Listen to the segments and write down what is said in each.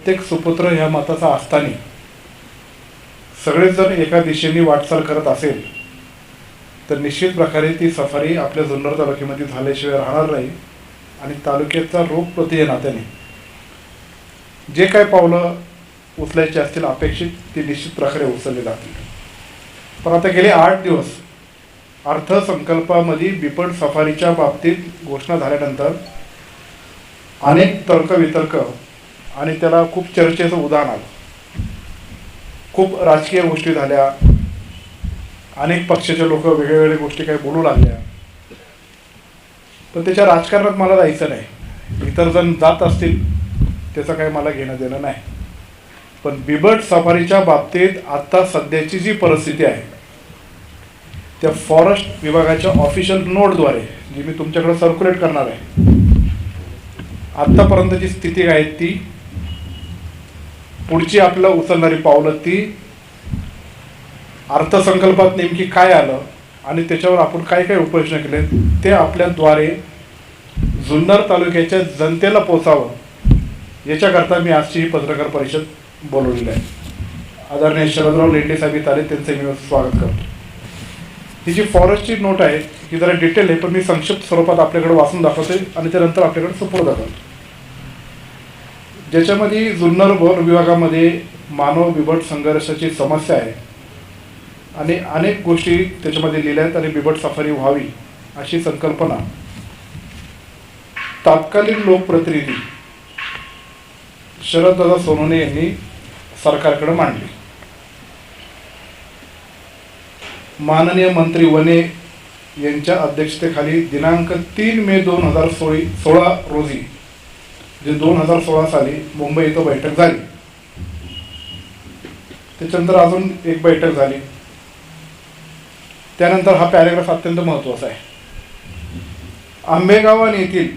प्रत्येक सुपुत्र ह्या मताचा असताना सगळेच जर एका दिशेने वाटचाल करत असेल तर निश्चित प्रकारे ती सफारी आपल्या जुन्नर तालुक्यामध्ये झाल्याशिवाय राहणार नाही आणि तालुक्याचा रोगप्रति नात्याने जे काय पावलं उचलायची असतील अपेक्षित ती निश्चित प्रकारे उचलली जातील. पण आता गेले 8 दिवस अर्थसंकल्पामध्ये बिबट सफारीच्या बाबतीत घोषणा झाल्यानंतर अनेक तर्कवितर्क आणि त्याला खूप चर्चेचं उदाहरण आलं. खूप राजकीय गोष्टी झाल्या, अनेक पक्षाचे लोक वेगवेगळ्या गोष्टी काही बोलू लागल्या. पण त्याच्या राजकारणात मला जायचं नाही. इतर जण जात असतील त्याचं काही मला घेणं देणं नाही. पण बिबट सफारीच्या बाबतीत आता सध्याची जी परिस्थिती आहे त्या फॉरेस्ट विभागाच्या ऑफिशियल नोटद्वारे जी मी तुमच्याकडे सर्क्युलेट करणार आहे, आत्तापर्यंतची स्थिती आहे ती, पुढची आपलं उचलणारी पावलं ती, अर्थसंकल्पात नेमकी काय आलं आणि त्याच्यावर आपण काय काय उपाययोजना केले ते आपल्याद्वारे जुन्नर तालुक्याच्या जनतेला पोचावं याच्याकरता मी आजची ही पत्रकार परिषद बोलवलेली आहे. आदरणीय शरदराव लेंडे साहेब इथे आले, त्यांचं मी स्वागत करतो. ही जी फॉरेस्टची नोट आहे ही जरा डिटेल आहे, पण मी संक्षिप्त स्वरूपात आपल्याकडे वाचून दाखवते आणि त्यानंतर आपल्याकडे सुपूर्द करतो. ज्याच्यामध्ये जुन्नर वन विभागामध्ये मानव बिबट संघर्षाची समस्या आहे आणि अनेक गोष्टी त्याच्यामध्ये लिहिल्या आहेत आणि बिबट सफारी व्हावी अशी संकल्पना तत्कालीन लोकप्रतिनिधी शरददादा सोनवणे यांनी सरकारकडे मांडली. माननीय मंत्री वने यांच्या अध्यक्षतेखाली दिनांक 3 मे 2016 रोजी जे 2016 साली मुंबई इथं बैठक झाली. त्याच्यानंतर अजून एक बैठक झाली. त्यानंतर हा पॅरेग्राफ अत्यंत महत्त्वाचा आहे. आंबेगाव येथील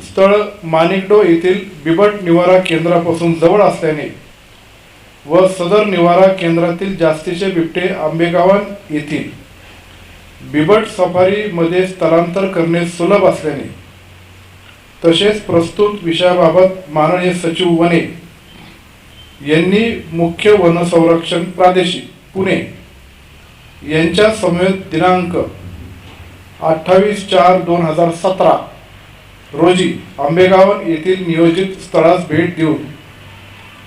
स्थळ माणिकडो येथील बिबट निवारा केंद्रापासून जवळ असल्याने व सदर निवारा केंद्रातील जास्तीचे बिबटे आंबेगावन येथील बिबट सफारीमध्ये स्थलांतर करणे सुलभ असल्याने तसेच प्रस्तुत विषयाबाबत माननीय सचिव वने यांनी मुख्य वन संरक्षण प्रादेशिक पुणे यांच्या समवेत दिनांक 28/4/2017 रोजी आंबेगावन येथील नियोजित स्थळास भेट देऊन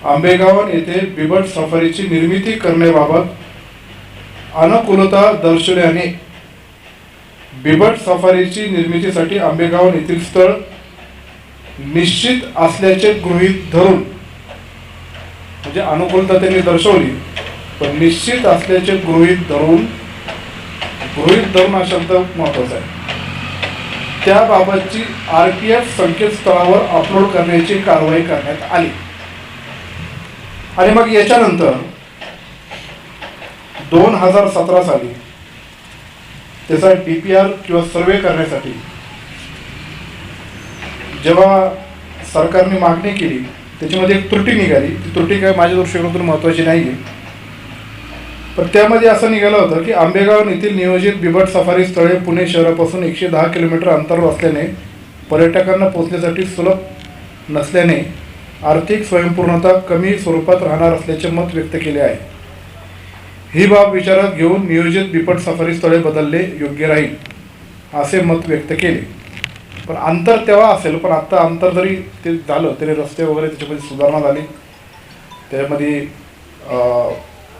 आंबेगावन येथे बिबट सफारीची निर्मिती करण्याबाबत अनुकूलता दर्शवल्याने बिबट सफारीची निर्मितीसाठी आंबेगावन येथील स्थळ निश्चित असल्याचे गृहीत धरून, म्हणजे अनुकूलता त्यांनी दर्शवली पण निश्चित असल्याचे गृहीत धरून हा शब्द महत्वाचा आहे, त्याबाबतची RTF संकेतस्थळावर अपलोड करण्याची कारवाई करण्यात आली. आणि मग याच्यानंतर 2017 साली त्याचा DPR किंवा सर्वे करण्यासाठी जेव्हा सरकारने मागणी केली त्याच्यामध्ये एक त्रुटी निघाली. ती त्रुटी काय माझ्या दृष्टिकोनातून महत्त्वाची नाही आहे, पण त्यामध्ये असं निघालं होतं की आंबेगाव येथील नियोजित बिबट सफारी स्थळे पुणे शहरापासून 110 किलोमीटर अंतरावर असल्याने पर्यटकांना पोहोचण्यासाठी सुलभ नसल्याने आर्थिक स्वयंपूर्णता कमी स्वरूपात राहणार असल्याचे मत व्यक्त केले आहे. ही बाब विचारात घेऊन नियोजित बिबट सफारी स्थळे बदलले योग्य राहील असे मत व्यक्त केले. पण अंतर तेव्हा असेल, पण आता अंतर जरी ते झालं तरी रस्ते वगैरे त्याच्यामध्ये सुधारणा झाली. त्यामध्ये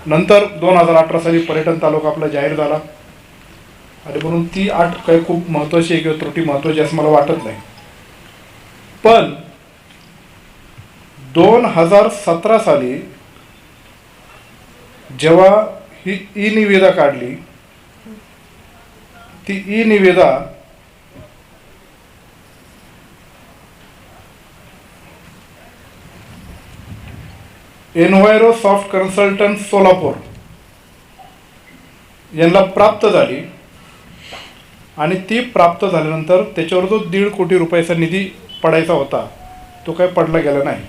नंतर 2018 साली पर्यटन तालुका आपला जाहीर झाला आणि म्हणून ती अट काही खूप महत्त्वाची आहे किंवा त्रुटी महत्त्वाची असं मला वाटत नाही. पण 2017 साली जेव्हा ही ई-निविदा काढली, ती ई-निविदा एन्व्हायरो सॉफ्ट कन्सल्टंट सोलापूर यांना प्राप्त झाली आणि ती प्राप्त झाल्यानंतर त्याच्यावर जो 1.5 कोटी रुपयाचा निधी पडायचा होता तो काही पडला गेला नाही.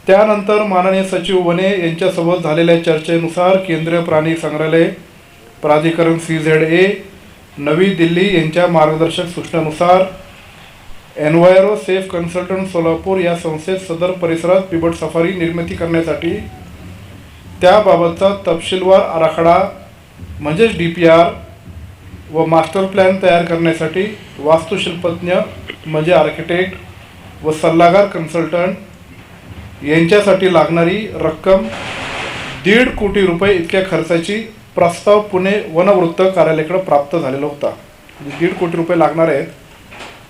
त्यानंतर माननीय सचिव वने यांच्यासोबत झालेल्या चर्चेनुसार केंद्रीय प्राणी संग्रहालय प्राधिकरण CZA नवी दिल्ली यांच्या मार्गदर्शक सूचनानुसार एन्व्हायरो सेफ कन्सल्टंट सोलापूर या संस्थेत सदर परिसरात बिबट सफारी निर्मिती करण्यासाठी त्याबाबतचा तपशीलवार आराखडा म्हणजेच DPR व मास्टर प्लॅन तयार करण्यासाठी वास्तुशिल्पज्ञ म्हणजे आर्किटेक्ट व सल्लागार कन्सल्टंट यांच्यासाठी लागणारी रक्कम 1.5 कोटी रुपये इतक्या खर्चाची प्रस्ताव पुणे वनवृत्त कार्यालयाकडे प्राप्त झालेला होता. 1.5 कोटी रुपये लागणार आहेत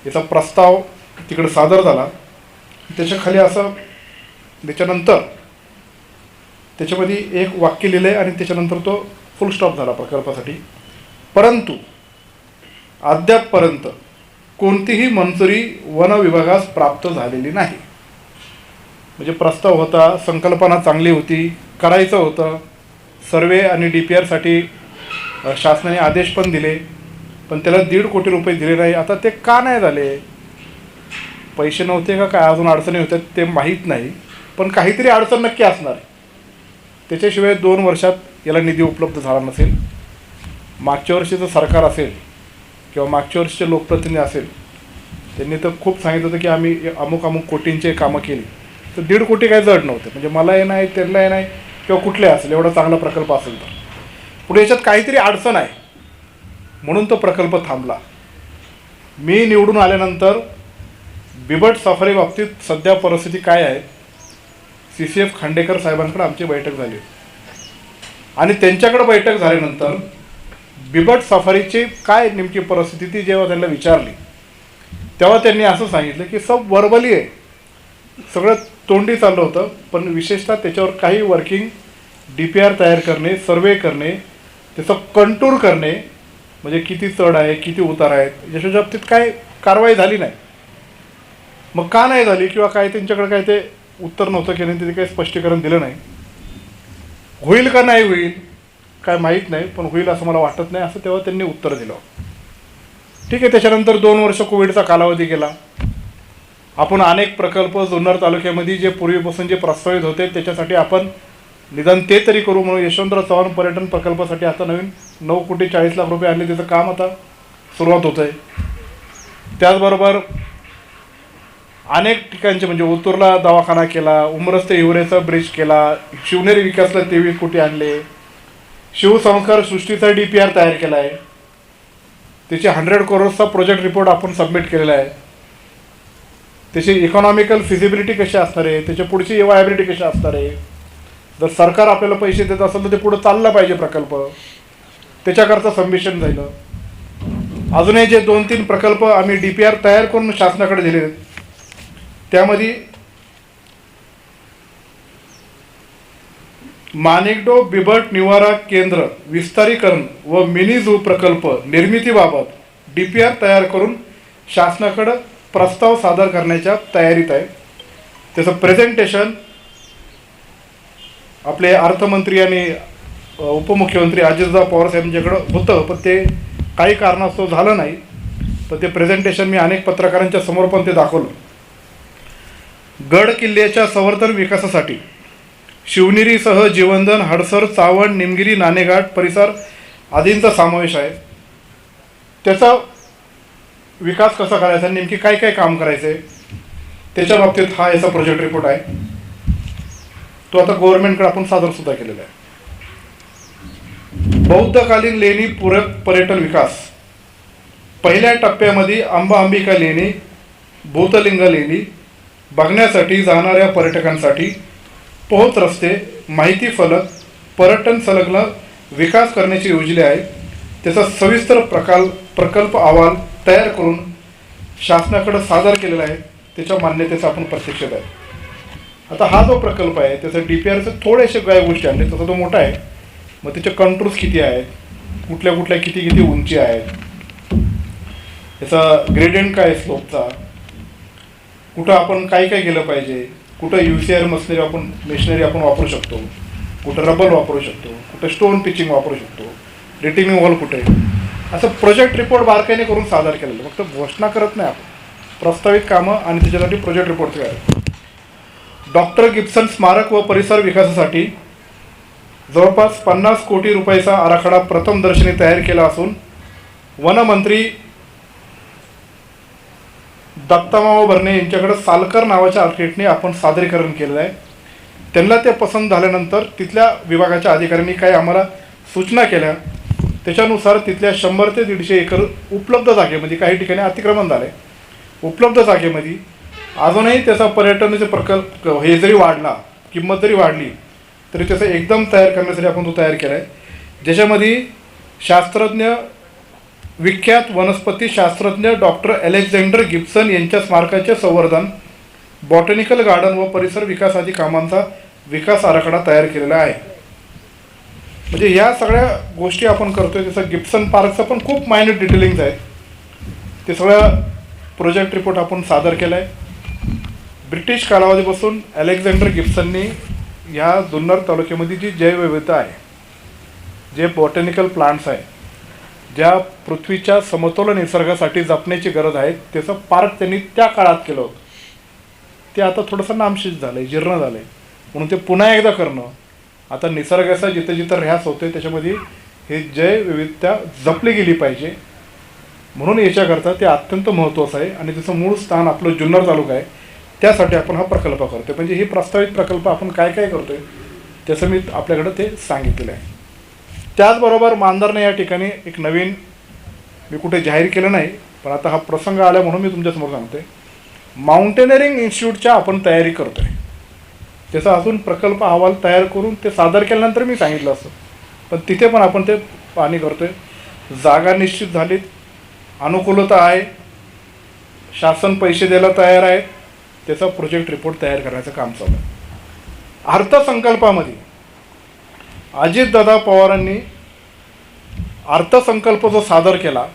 याचा प्रस्ताव तिकडे सादर झाला. त्याच्या खाली असं त्याच्यानंतर त्याच्यामध्ये एक वाक्य लिहिलं आहे आणि त्याच्यानंतर तो फुल स्टॉप झाला प्रकल्पासाठी. परंतु अद्यापपर्यंत कोणतीही मंजुरी वन विभागास प्राप्त झालेली नाही. म्हणजे प्रस्ताव होता, संकल्पना चांगली होती, करायचं होतं, सर्वे आणि DPRसाठी शासनाने आदेश पण दिले, पण त्याला 1.5 कोटी रुपये दिले नाही. आता ते का नाही झाले? पैसे नव्हते का काय, अजून अडचणी होत्या ते माहीत नाही, पण काहीतरी अडचण नक्की असणार. त्याच्याशिवाय 2 वर्षात याला निधी उपलब्ध झाला नसेल. मागच्या वर्षीचं सरकार असेल किंवा मागच्या वर्षीचे लोकप्रतिनिधी असेल, त्यांनी तर खूप सांगितलं होतं की आम्ही अमुक कोटींचे कामं केली. तर 1.5 कोटी काय जड नव्हते. म्हणजे मलाही नाही, त्यांनाही नाही, किंवा कुठले असेल एवढा चांगला प्रकल्प असेल तर. पुढे याच्यात काहीतरी अडचण आहे म्हणून तो प्रकल्प थांबला. मी निवडून आल्यानंतर बिबट सफारी बाबतीत सध्या परिस्थिती काय आहे, CCF खांडेकर साहेबांकडे आमची बैठक झाली आणि त्यांच्याकडे बैठक झाल्यानंतर बिबट सफारीची काय नेमकी परिस्थिती ती जेव्हा त्यांना विचारली तेव्हा त्यांनी असं सांगितलं की सब वर्बली आहे, सगळं तोंडी चाललं होतं, पण विशेषतः त्याच्यावर काही वर्किंग DPR तयार करणे, सर्वे करणे, त्याचं कंटूर करणे, म्हणजे किती चढ आहे, किती उतार आहेत, याच्या बाबतीत काय कारवाई झाली नाही. मग का नाही झाली किंवा काय त्यांच्याकडे काय ते उत्तर नव्हतं की नाही, तिथे काही स्पष्टीकरण दिलं नाही. होईल का नाही होईल काय माहीत नाही, पण होईल असं मला वाटत नाही असं तेव्हा त्यांनी उत्तर दिलं. ठीक आहे. त्याच्यानंतर 2 वर्ष कोविडचा कालावधी गेला. आपण अनेक प्रकल्प जुन्नर तालुक्यामध्ये जे पूर्वीपासून जे प्रस्तावित होते त्याच्यासाठी आपण निदान ते तरी करू म्हणून यशवंतराव चव्हाण पर्यटन प्रकल्पासाठी आता नवीन 9,40,00,000 रुपये आणले. त्याचं काम आता सुरुवात होतं आहे. त्याचबरोबर अनेक ठिकाणचे म्हणजे ओतूरला दवाखाना केला, उमरस ते हिवरेचा ब्रिज केला, शिवनेरी विकासला 23 कोटी आणले, शिवसंस्कार सृष्टीचा DPR तयार केला आहे, त्याचे 100 करोडचा प्रोजेक्ट रिपोर्ट आपण सबमिट केलेला आहे. त्याची इकॉनॉमिकल फिजिबिलिटी कशी असणार आहे, त्याच्या पुढची वायबिलिटी कशी असणार आहे. जर सरकार आपल्याला पैसे देत असेल तर ते पुढं चाललं पाहिजे प्रकल्प, त्याच्याकरता सबमिशन झालं. अजूनही जे 2-3 प्रकल्प आम्ही DPR तयार करून शासनाकडे दिले त्यामध्ये माणिकडो बिबट निवारा केंद्र विस्तारीकरण व मिनी झू प्रकल्प निर्मितीबाबत DPR तयार करून शासनाकडे प्रस्ताव सादर करण्याच्या तयारीत आहे. त्याचं प्रेझेंटेशन आपले अर्थमंत्री आणि उपमुख्यमंत्री अजितदादा पवार साहेबांच्याकडं होतं, पण ते काही कारणास्तव झालं नाही. पण ते प्रेझेंटेशन मी अनेक पत्रकारांच्या समोर पण ते दाखवलं. गड किल्ल्याच्या संवर्धन विकासासाठी शिवनेरीसह जीवनधन, हडसर, चावंड, निमगिरी, नाणेघाट परिसर आदींचा समावेश आहे. त्याचा विकास कसा करायचा, नेमकी काय काय काम करायचं आहे त्याच्या बाबतीत हा याचा प्रोजेक्ट रिपोर्ट आहे. तो आता गव्हर्नमेंटकडे आपण सादर सुद्धा केलेला आहे. बौद्धकालीन लेणी पूरक पर्यटन विकास. पहिल्या टप्प्यामध्ये अंबिका लेणी, भूतलिंग लेणी बघण्यासाठी जाणाऱ्या पर्यटकांसाठी पोहोच रस्ते, माहिती फलक, पर्यटन संलग्न विकास करण्याची योजना आहे. त्याचा सविस्तर प्रकल्प अहवाल तयार करून शासनाकडे सादर केलेला आहे. त्याच्या मान्यतेचा आपण प्रतीक्षेत आहे. आता हा जो प्रकल्प आहे त्याचं DPRचे थोडेसे काही गोष्टी आणले. तसा तो मोठा आहे. मग त्याचे कंट्रोल्स किती आहेत, कुठल्या कुठल्या किती उंची आहेत, त्याचा ग्रेडियंट काय आहे स्लोपचा, कुठं आपण काय केलं पाहिजे, कुठं UCR मशिनरी आपण वापरू शकतो, कुठं रबर वापरू शकतो, कुठं स्टोन पिचिंग वापरू शकतो, रिटेनिंग वॉल कुठे, असं प्रोजेक्ट रिपोर्ट बारकाईने करून सादर केलेलं. फक्त घोषणा करत नाही आपण, प्रस्तावित कामं आणि त्याच्यासाठी प्रोजेक्ट रिपोर्ट तयार. डॉक्टर गिब्सन स्मारक व परिसर विकासासाठी जवळपास 50 कोटी रुपयाचा आराखडा प्रथम दर्शनी तयार केला असून वनमंत्री दत्तामामा भरणे यांच्याकडे सालकर नावाच्या आर्किटेक्टने आपण सादरीकरण केलेलं आहे. त्यांना ते पसंत झाल्यानंतर तिथल्या विभागाच्या अधिकाऱ्यांनी काही आम्हाला सूचना केल्या. त्याच्यानुसार तिथल्या 100 ते 150 एकर उपलब्ध जागेमध्ये, काही ठिकाणी अतिक्रमण झालं आहे, उपलब्ध जागेमध्ये अजूनही त्याचा पर्यटनाचे प्रकल्प हे जरी वाढला, किंमत जरी वाढली, तरी त्याचं एकदम तयार करण्यासाठी आपण तो तयार केला आहे. ज्याच्यामध्ये शास्त्रज्ञ, विख्यात वनस्पती शास्त्रज्ञ डॉक्टर अलेक्झांडर गिब्सन यांच्या स्मारकाचे संवर्धन, बॉटॅनिकल गार्डन व परिसर विकास आदी कामांचा विकास आराखडा तयार केलेला आहे. म्हणजे ह्या सगळ्या गोष्टी आपण करतोय. जसं गिब्सन पार्कचं पण खूप मायन्यूट डिटेलिंग्स आहेत. ते सगळं प्रोजेक्ट रिपोर्ट आपण सादर केला आहे. ब्रिटिश कालावधीपासून अलेक्झांडर गिब्सननी ह्या जुन्नर तालुक्यामध्ये जी जैवविविधता आहे, जे बॉटॅनिकल प्लांट्स आहे, ज्या पृथ्वीच्या समतोल निसर्गासाठी जपण्याची गरज आहे, त्याचं पार्क त्यांनी त्या काळात केलं होतं. ते आता थोडंसं नामशेष झालं आहे, जीर्ण झालं आहे. म्हणून ते पुन्हा एकदा करणं, आता निसर्गाचा जिथं जिथं ऱ्हास होतो आहे त्याच्यामध्ये हे जैवविविधता जपली गेली पाहिजे. म्हणून याच्याकरता ते अत्यंत महत्त्वाचं आहे. आणि त्याचं मूळ स्थान आपलं जुन्नर तालुका आहे, त्यासाठी आपण हा प्रकल्प करतो. म्हणजे हे प्रस्तावित प्रकल्प आपण काय काय करतो आहे त्याचं मी आपल्याकडं ते सांगितलेलं आहे. त्याचबरोबर मांजरने या ठिकाणी एक नवीन, मी कुठे जाहीर केलं नाही, पण आता हा प्रसंग आला म्हणून मी तुमच्यासमोर सांगतो आहे, माउंटेनरिंग इन्स्टिट्यूटच्या आपण तयारी करतो आहे. त्याचा अजून प्रकल्प अहवाल तयार करून ते सादर केल्यानंतर मी सांगितलं असतं, पण तिथे पण आपण ते पाहणी करतो आहे. जागा निश्चित झालीत, अनुकूलता आहे, शासन पैसे द्यायला तयार आहे, त्याचा प्रोजेक्ट रिपोर्ट तयार करण्याचं काम चालू आहे. अर्थसंकल्पामध्ये अजितदादा पवारांनी अर्थसंकल्प जो सादर केला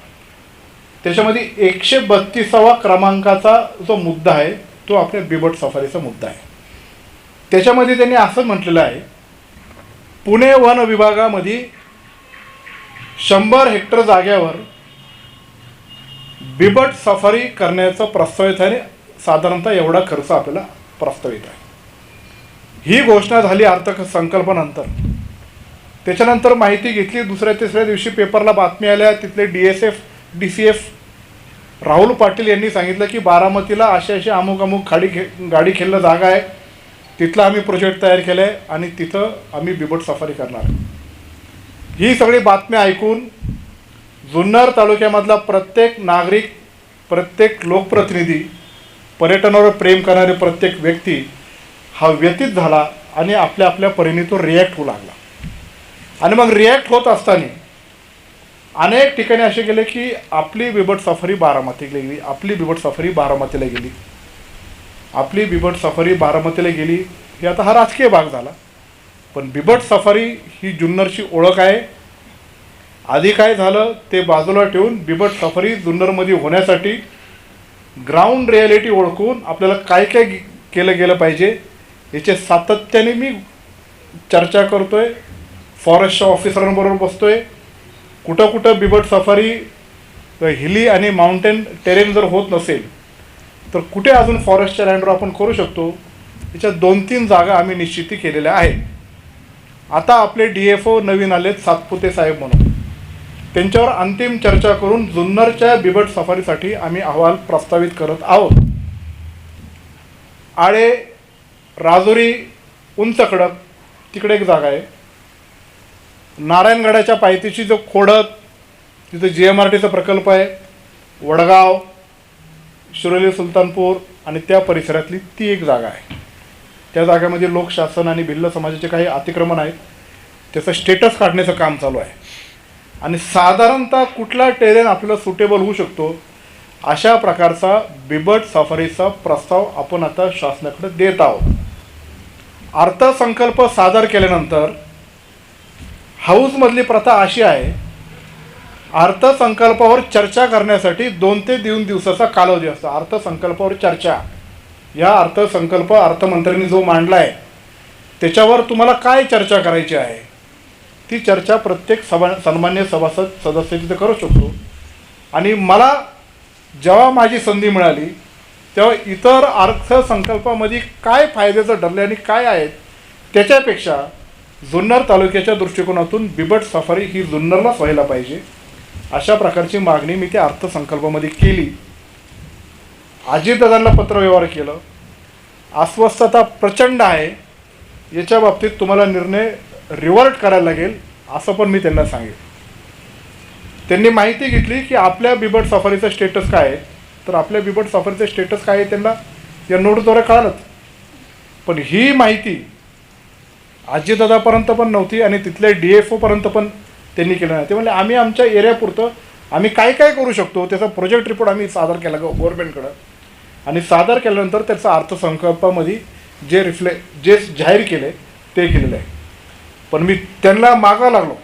त्याच्यामध्ये 132वा क्रमांकाचा जो मुद्दा आहे तो आपल्या बिबट सफारीचा मुद्दा आहे. त्याच्यामध्ये त्यांनी असं म्हटलेलं आहे, पुणे वन विभागामध्ये 100 हेक्टर जागेवर बिबट सफारी करण्याचा प्रस्तावित आहे. साधारणतः एवढा खर्च आपल्याला प्रस्तावित आहे. ही घोषणा झाली अर्थसंकल्पानंतर. त्याच्यानंतर माहिती घेतली, दुसऱ्या तिसऱ्या दिवशी पेपरला बातमी आल्या. तिथले DCF राहुल पाटील यांनी सांगितलं की बारामतीला अशी अमुक गाडी खेळणं जागा आहे, तिथला आम्ही प्रोजेक्ट तयार केला आहे आणि तिथं आम्ही बिबट सफारी करणार. ही सगळी बातमी ऐकून जुन्नर तालुक्यामधला प्रत्येक नागरिक, प्रत्येक लोकप्रतिनिधी, पर्यटनावर प्रेम करणारे प्रत्येक व्यक्ती हा व्यतीत झाला आणि आपल्या आपल्या परीने तो रिॲक्ट होऊ लागला. आणि मग रिॲक्ट होत असताना अनेक ठिकाणी असे गेले की आपली बिबट सफारी बारामतीला गेली, आपली बिबट सफारी बारामतीला गेली, आपली बिबट सफारी बारामतीला गेली. हे आता हा राजकीय भाग झाला, पण बिबट सफारी ही जुन्नरची ओळख आहे. आधी काय झालं ते बाजूला ठेवून बिबट सफारी जुन्नरमध्ये होण्यासाठी ग्राउंड रिॲलिटी ओळखून आपल्याला काय काय केलं गेलं पाहिजे याचे सातत्याने मी चर्चा करतो आहे. फॉरेस्टच्या ऑफिसरांबरोबर बसतो आहे. कुठं कुठं बिबट सफारी हिली आणि माउंटेन टेरेन जर होत नसेल तर कुठे अजून फॉरेस्टच्या लँडवर आपण करू शकतो, याच्या 2-3 जागा आम्ही निश्चिती केलेल्या आहेत. आता आपले DFO नवीन आलेत सातपुते साहेब म्हणून, त्यांच्यावर अंतिम चर्चा करून जुन्नरच्या बिबट सफारीसाठी आम्ही अहवाल प्रस्तावित करत आहोत. आळे, राजुरी, उंच खडक तिकडे एक जागा आहे. नारायणगडाच्या पायथ्याशी जो खोडक, तिथं GMRTचा प्रकल्प आहे. वडगाव, शिरोली, सुलतानपूर आणि त्या परिसरातली ती एक जागा आहे. त्या जागेमध्ये लोकशासन आणि भिल्ल समाजाचे काही अतिक्रमण आहेत, त्याचं स्टेटस काढण्याचं काम चालू आहे. आणि साधारणतः कुठला टेरेन आपल्याला सुटेबल होऊ शकतो अशा प्रकारचा बिबट सफारीचा प्रस्ताव आपण आता शासनाकडे देत आहोत. अर्थसंकल्प सादर केल्यानंतर हाऊसमधली प्रथा अशी आहे, अर्थसंकल्पावर चर्चा करण्यासाठी 2 ते 3 दिवसाचा कालावधी असतो. अर्थसंकल्पावर चर्चा, या अर्थसंकल्प अर्थमंत्र्यांनी जो मांडला आहे त्याच्यावर तुम्हाला काय चर्चा करायची आहे ती चर्चा प्रत्येक सन्मान्य सभासद सदस्य तिथे करू शकतो. आणि मला जेव्हा माझी संधी मिळाली तेव्हा इतर अर्थसंकल्पामध्ये काय फायद्याचं ठरले आणि काय आहेत त्याच्यापेक्षा जुन्नर तालुक्याच्या दृष्टिकोनातून बिबट सफारी ही जुन्नरलाच व्हायला पाहिजे अशा प्रकारची मागणी मी त्या अर्थसंकल्पामध्ये केली. अजितदादांना पत्रव्यवहार केलं, अस्वस्थता प्रचंड आहे, याच्या बाबतीत तुम्हाला निर्णय रिव्हर्ट करायला लागेल असं पण मी त्यांना सांगेन. त्यांनी माहिती घेतली की आपल्या बिबट सफारीचं स्टेटस काय आहे, तर आपल्या बिबट सफारीचं स्टेटस काय आहे त्यांना या नोटद्वारे कळालंच. पण ही माहिती अजितदादापर्यंत पण नव्हती आणि तिथल्या DFOपर्यंत पण त्यांनी केलं नाही. ते म्हणजे आम्ही आमच्या एरियापुरतं आम्ही काय काय करू शकतो त्याचा प्रोजेक्ट रिपोर्ट आम्ही सादर केला गव्हर्नमेंटकडं, आणि सादर केल्यानंतर त्याचा अर्थसंकल्पामध्ये जे जाहीर केले ते केलेलं आहे. पण मी त्यांना मागा लागलो,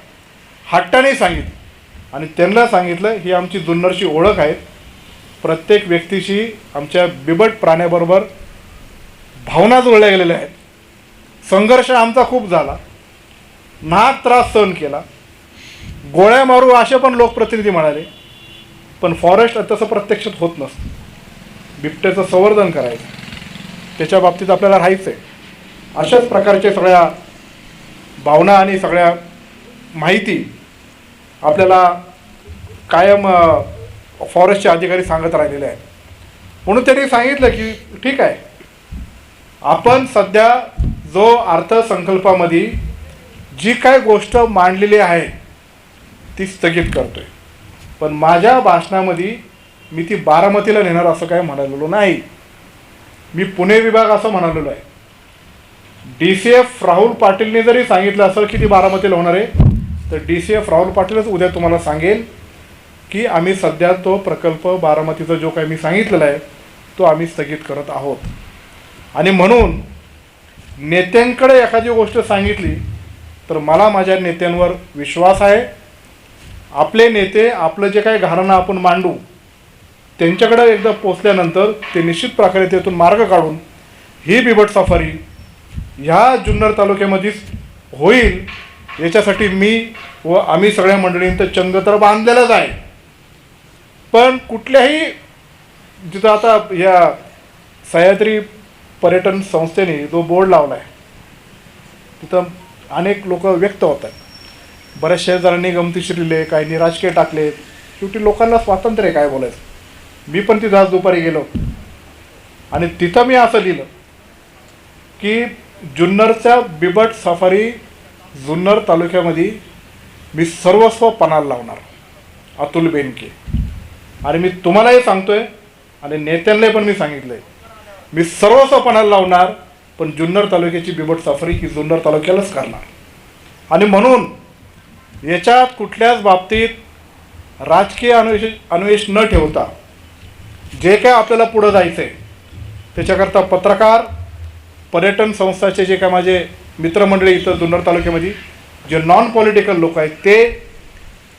हट्टाने सांगितलं आणि त्यांना सांगितलं ही आमची जुन्नरची ओळख आहे. प्रत्येक व्यक्तीशी आमच्या बिबट प्राण्याबरोबर भावना जोडल्या गेलेल्या आहेत. संघर्ष आमचा खूप झाला, नाहक त्रास सहन केला, गोळ्या मारू असे पण लोकप्रतिनिधी म्हणाले. पण फॉरेस्ट तसं प्रत्यक्षात होत नसतं. बिबट्याचं संवर्धन करायचं, त्याच्या बाबतीत आपल्याला राहायचं आहे. अशाच प्रकारच्या सगळ्या भावना आणि सगळ्या माहिती आपल्याला कायम फॉरेस्टचे अधिकारी सांगत राहिलेले आहेत. म्हणून त्यांनी सांगितलं की ठीक आहे, आपण सध्या जो अर्थसंकल्पामध्ये जी काय गोष्ट मांडलेली आहे ती स्थगित करतोय. पण माझ्या भाषणामध्ये मी ती बारामतीला नेणार असं काय म्हणालेलो नाही. मी पुणे विभाग असं म्हणालेलो आहे. DCF राहुल पाटीलने जरी सांगितलं असेल की ती बारामतीला होणार आहे, तर DCF राहुल पाटीलच उद्या तुम्हाला सांगेल की आम्ही सध्या तो प्रकल्प बारामतीचा जो काही मी सांगितलेला आहे तो आम्ही स्थगित करत आहोत. आणि म्हणून नेत्यांकडे एखादी गोष्ट सांगितली तर मला माझ्या नेत्यांवर विश्वास आहे. आपले नेते आपलं जे काही घराणं आपण मांडू त्यांच्याकडे एकदा पोचल्यानंतर ते निश्चित प्रकारे त्यातून मार्ग काढून ही बिबट सफारी ह्या जुन्नर तालुक्यामध्येच होईल याच्यासाठी मी व आम्ही सगळ्या मंडळींचं चंग तर बांधलेलंच आहे. पण कुठल्याही जिथं आता या सह्याद्री पर्यटन संस्थेने जो बोर्ड लावला आहे तिथं अनेक लोक व्यक्त होत आहेत. बऱ्याचशा जणांनी गमतीशीर लिहिले, काहींनी राजकीय टाकले. शेवटी लोकांना स्वातंत्र्य आहे काय बोलायचं. मी पण तिथं आज दुपारी गेलो आणि तिथं मी असं लिहिलं की जुन्नरच्या बिबट सफारी जुन्नर तालुक्यामध्ये मी सर्वस्व पणाला लावणार, अतुल बेनके. आणि मी तुम्हालाही सांगतोय आणि नेत्यांनाही पण मी सांगितलं आहे, मी सर्वस्व पणाला लावणार, पण जुन्नर तालुक्याची बिबट सफारी ही जुन्नर तालुक्यालाच करणार. आणि म्हणून याच्यात कुठल्याच बाबतीत राजकीय अन्वेष न ठेवता जे काय आपल्याला पुढं जायचं आहे त्याच्याकरता पत्रकार, पर्यटन संस्थाचे जे काय माझे मित्रमंडळी इथं जुन्नर तालुक्यामध्ये जे नॉन पॉलिटिकल लोक आहेत ते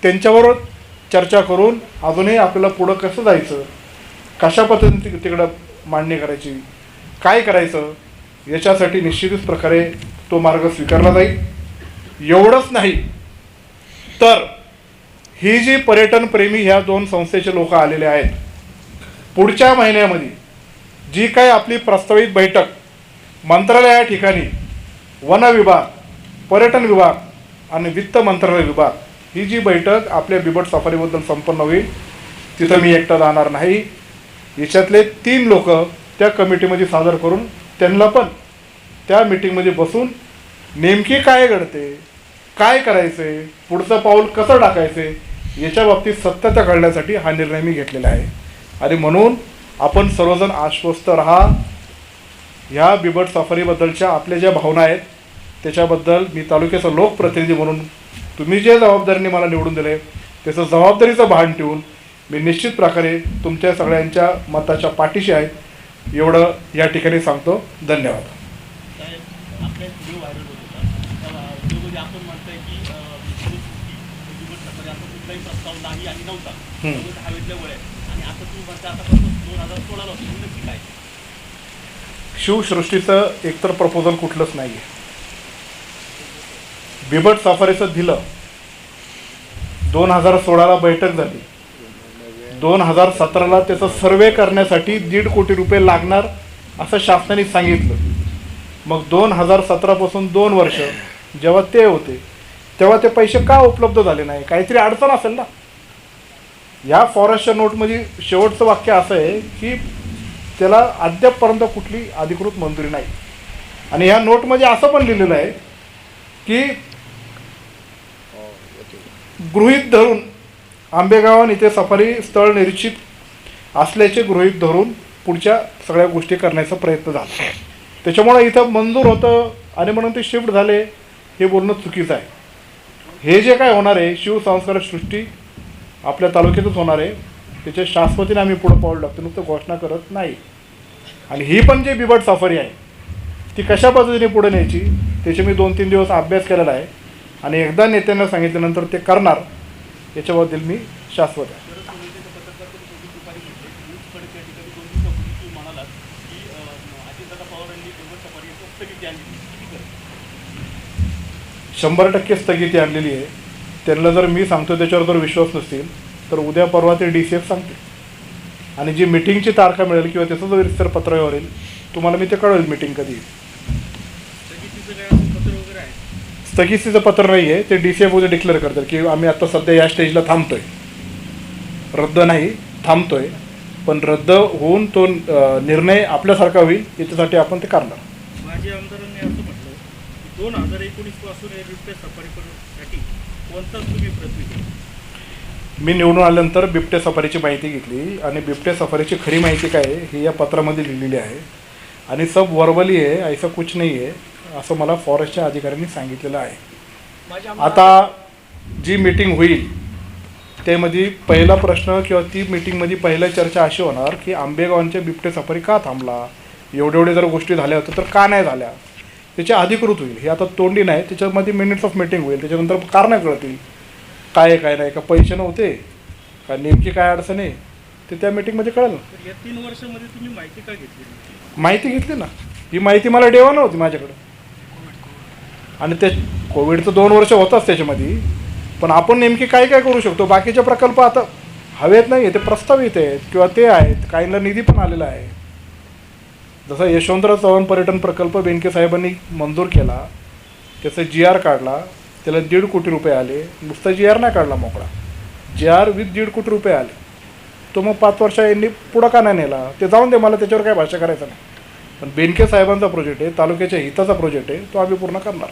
त्यांच्याबरोबर चर्चा करून अजूनही आपल्याला पुढं कसं जायचं, कशा पद्धतीने तिकडं मांडणी करायची, काय करायचं याच्यासाठी निश्चितच प्रकारे तो मार्ग स्वीकारला जाईल. एवढंच नाही तर ही जी पर्यटनप्रेमी ह्या दोन संस्थेचे लोक आलेले आहेत, पुढच्या महिन्यामध्ये जी काय आपली प्रस्तावित बैठक मंत्रालय या ठिकाणी वन विभाग, पर्यटन विभाग आणि वित्त मंत्रालय विभाग ही जी बैठक आपल्या बिबट सफारीबद्दल संपन्न होईल तिथं मी एकटा जाणार नाही. याच्यातले 3 लोक त्या कमिटीमध्ये सादर करून त्यांना पण त्या मीटिंगमध्ये बसून नेमकी काय घडते, काय करायचं आहे, पुढचं पाऊल कसं टाकायचं आहे याच्या बाबतीत सत्यता कळण्यासाठी हा निर्णय मी घेतलेला आहे. आणि म्हणून आपण सर्वजण आश्वस्त राहा. ह्या बिबट सफारीबद्दलच्या आपल्या ज्या भावना आहेत त्याच्याबद्दल मी तालुक्याचा लोकप्रतिनिधी म्हणून तुम्ही जे जबाबदारीने मला निवडून दिले त्याचं जबाबदारीचं भान ठेवून मी निश्चित प्रकारे तुमच्या सगळ्यांच्या मताच्या पाठीशी आहे एवढं या ठिकाणी सांगतो. धन्यवाद. शिवसृष्टीचं एकतर प्रपोजल कुठलंच नाही आहे. बिबट सफारीचं दिलं, 2016ला बैठक झाली, 2017ला त्याचा सर्वे करण्यासाठी 1.5 कोटी रुपये लागणार असं शासनाने सांगितलं. मग 2017 पासून 2 वर्ष जेव्हा ते होते तेव्हा ते पैसे का उपलब्ध झाले नाही? काहीतरी अडचण असेल ना. या फॉरेस्टच्या नोटमध्ये शेवटचं वाक्य असं आहे की त्याला अद्यापपर्यंत कुठली अधिकृत मंजुरी नाही. आणि ह्या नोटमध्ये असं पण लिहिलेलं आहे की गृहीत धरून आंबेगाव इथे सफारी स्थळ निश्चित असल्याचे गृहीत धरून पुढच्या सगळ्या गोष्टी करण्याचा प्रयत्न झाला. त्याच्यामुळे इथं मंजूर होतं आणि म्हणून ते शिफ्ट झाले हे बोलणं चुकीचं आहे. हे जे काय होणार आहे शिवसंस्कार सृष्टी आपल्या तालुक्यातच होणार आहे. त्याच्या शाश्वतीने आम्ही पुढं पाऊल टाकतो, नुसतं घोषणा करत नाही. आणि ही पण जी बिबट सफारी आहे ती कशा पद्धतीने पुढे न्यायची त्याचे मी 2-3 दिवस अभ्यास केलेला आहे. आणि एकदा नेत्यांना सांगितल्यानंतर ते करणार याच्याबद्दल मी शाश्वत आहे. शंभर टक्के स्थगिती आणलेली आहे. त्यांना जर मी सांगतो त्याच्यावर जर विश्वास नसतील तर उद्या परवा ते DCF सांगते. आणि जी मिटिंगची तारखा मिळेल किंवा त्याचं जो विस्तार पत्रावर येईल तुम्हाला मी ते कळवेल मिटिंग कधी. स्थगितीचं पत्र नाही आहे, ते DCF उद्या डिक्लेअर करतात की आम्ही आता सध्या या स्टेजला थांबतोय, रद्द नाही थांबतोय. पण रद्द होऊन तो निर्णय आपल्यासारखा होईल याच्यासाठी आपण ते करणार. माजी आमदारांनी असं म्हटलं की 2019 पासून बिबट्या सफारीसाठी कोणताच तुम्ही प्रयत्न केला. मी निवडून आल्यानंतर बिबट्या सफारीची माहिती घेतली आणि बिबट्या सफारीची खरी माहिती काय आहे ही या पत्रामध्ये लिहिलेली आहे. आणि सब वर्बली आहे, ऐसा कुछ नाही आहे असं मला फॉरेस्टच्या अधिकाऱ्यांनी सांगितलेलं आहे. आता जी मीटिंग होईल त्यामध्ये पहिला प्रश्न किंवा ती मीटिंगमध्ये पहिल्या चर्चा अशी होणार की आंबेगावांच्या बिबट्या सफारी का थांबला, एवढे जर गोष्टी झाल्या होत्या तर का नाही झाल्या, त्याची अधिकृत होईल. हे आता तोंडी नाही, त्याच्यामध्ये मिनिट्स ऑफ मीटिंग होईल. त्याच्यानंतर कारणं कळतील काय काय नाही, का पैसे नव्हते का नेमकी काय अडचण आहे ते त्या मीटिंगमध्ये कळेल ना. या 3 वर्षामध्ये तुम्ही माहिती का घेतली? माहिती घेतली ना, ही माहिती मला डेवा नव्हती माझ्याकडे. आणि ते कोविडचं 2 वर्ष होताच त्याच्यामध्ये. पण आपण नेमकी काय काय करू शकतो, बाकीचे प्रकल्प आता हवेत नाही आहे, ते प्रस्तावित आहेत किंवा ते आहेत, काहींना निधी पण आलेला आहे. जसं यशवंतराव चव्हाण पर्यटन प्रकल्प बेनके साहेबांनी मंजूर केला, त्याचा GR काढला, त्याला 1.5 कोटी रुपये आले. नुसता GR नाही काढला मोकळा, GR विथ 1.5 कोटी रुपये आले. तो मग 5 वर्ष यांनी पुढं का नाही नेला ते जाऊन दे, मला त्याच्यावर काय भाष्य करायचं नाही. पण बेनके साहेबांचा प्रोजेक्ट आहे, तालुक्याच्या हिताचा प्रोजेक्ट आहे, तो आम्ही पूर्ण करणार.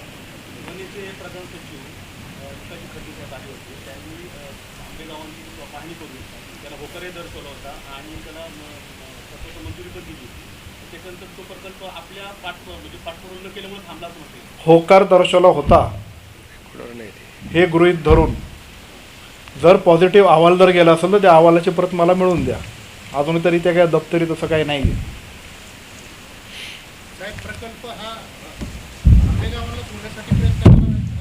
होकार दर्शवला होता हे गृहीत धरून जर पॉझिटिव्ह अहवाल जर गेला असेल तर त्या अहवालाची प्रत मला मिळून द्या. अजून तरी त्या काय दप्तरी तसं काही नाही आहे. प्रकल्प हा आंबेगावाला सोडण्यासाठी प्रयत्न